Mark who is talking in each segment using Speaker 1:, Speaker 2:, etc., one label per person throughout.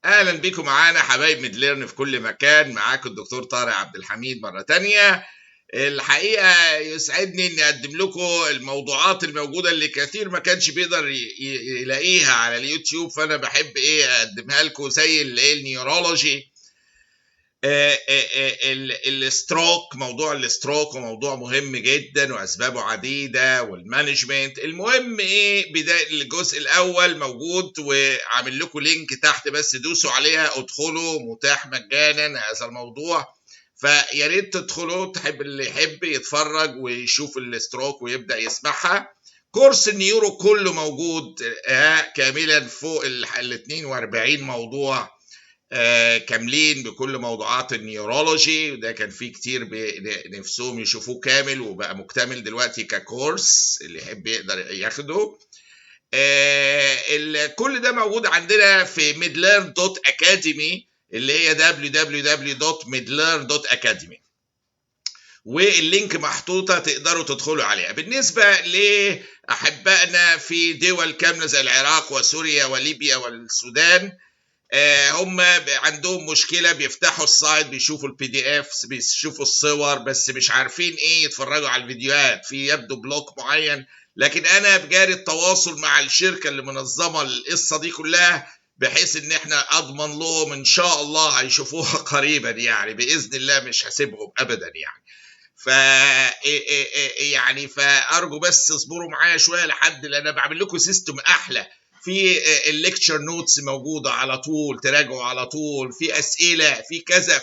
Speaker 1: اهلا بيكم معانا حبايب ميدليرن في كل مكان. معاكم الدكتور طارق عبد الحميد مره تانية. الحقيقه يسعدني اني اقدم لكم الموضوعات الموجوده اللي كثير ما كانش بيقدر يلاقيها على اليوتيوب، فانا بحب اقدمها لكم زي النيورولوجي، الستروك. موضوع الستروك وموضوع مهم جدا واسبابه عديده، والمانجمنت. المهم بدايه الجزء الاول موجود وعامل لكم لينك تحت، بس دوسوا عليها ادخلوا، متاح مجانا هذا الموضوع، فيا ريت تدخلوا. اللي يحب يتفرج ويشوف الستروك ويبدا يسمعها. كورس النيورو كله موجود كاملا فوق ال 42 موضوع كاملين بكل موضوعات النيورولوجي، وده كان فيه كتير نفسهم يشوفوه كامل وبقى مكتمل دلوقتي ككورس، اللي يحب يقدر ياخده. كل ده موجود عندنا في midlearn.academy اللي هي www.midlearn.academy، واللينك محطوطة تقدروا تدخلوا عليها. بالنسبة لأحبائنا في دول كاملة زي العراق وسوريا وليبيا والسودان، هم عندهم مشكلة، بيفتحوا السايت بيشوفوا الPDFs بيشوفوا الصور، بس مش عارفين يتفرجوا على الفيديوهات، في يبدو بلوك معين. لكن انا بجاري التواصل مع الشركة اللي منظمة القصة دي كلها، بحيث ان احنا اضمن لهم ان شاء الله هيشوفوها قريبا، يعني باذن الله مش هسيبهم ابدا يعني. فارجو بس اصبروا معايا شويه لحد، لان انا بعمل لكم سيستم احلى. في الليكتشر نوتس موجوده على طول، تراجعوا على طول، في اسئله، في كذا،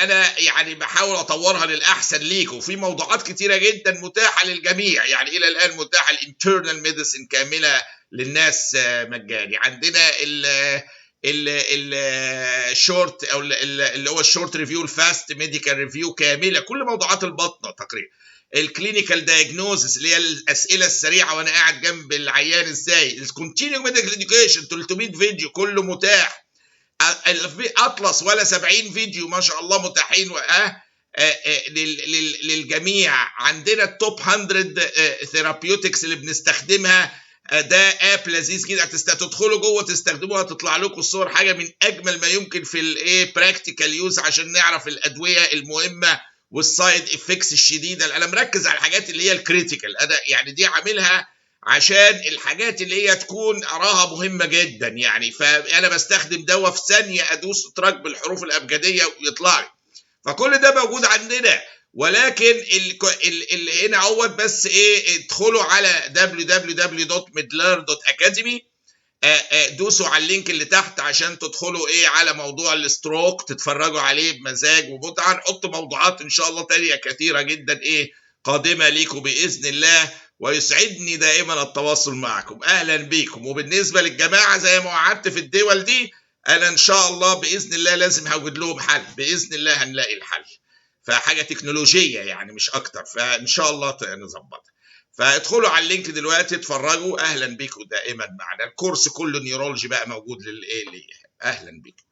Speaker 1: انا بحاول اطورها للاحسن ليكم. في موضوعات كتيره جدا متاحه للجميع، يعني الى الان متاحه الانترنال ميديسن كامله للناس مجاني. عندنا الشورت او اللي هو الشورت ريفيو، الفاست ميديكال ريفيو كامله، كل موضوعات البطنه تقريبا. الكلينيكال دايجنوزس اللي هي الاسئله السريعه وانا قاعد جنب العيان ازاي. الكونتينيو ميديكال اديوكيشن 300 فيديو كله متاح. اطلس ولا 70 فيديو ما شاء الله متاحين للجميع. عندنا التوب 100 ثيرابيوتكس اللي بنستخدمها، ده اب لذيذ كده، تدخلوا جوه تستخدموها، تطلع لكم الصور، حاجه من اجمل ما يمكن في براكتيكال يوز، عشان نعرف الادويه المهمه والسايد افكتس الشديده. انا مركز على الحاجات اللي هي الكريتيكال، انا يعني دي عاملها عشان الحاجات اللي هي تكون اراها مهمه جدا يعني. فانا بستخدم دواء في ثانيه ادوس اتراك بالحروف الابجديه ويطلع لي، فكل ده موجود عندنا. ولكن اللي هنا اهوت بس ادخلوا على www.midlearn.academy، دوسوا على اللينك اللي تحت عشان تدخلوا على موضوع الستروك، تتفرجوا عليه بمزاج ومتعه. نحط موضوعات ان شاء الله تانية كثيره جدا قادمه ليكم باذن الله، ويسعدني دائما التواصل معكم. اهلا بيكم. وبالنسبه للجماعه زي ما وعدت في الدول دي، انا ان شاء الله باذن الله لازم هوجد لهم حل، باذن الله هنلاقي الحل، فحاجه تكنولوجيه يعني مش اكتر، فان شاء الله نظبطها. فادخلوا على اللينك دلوقتي اتفرجوا. اهلا بيكم دائما معنا. الكورس كله نيورولوجي بقى موجود للي اهلا بيكم.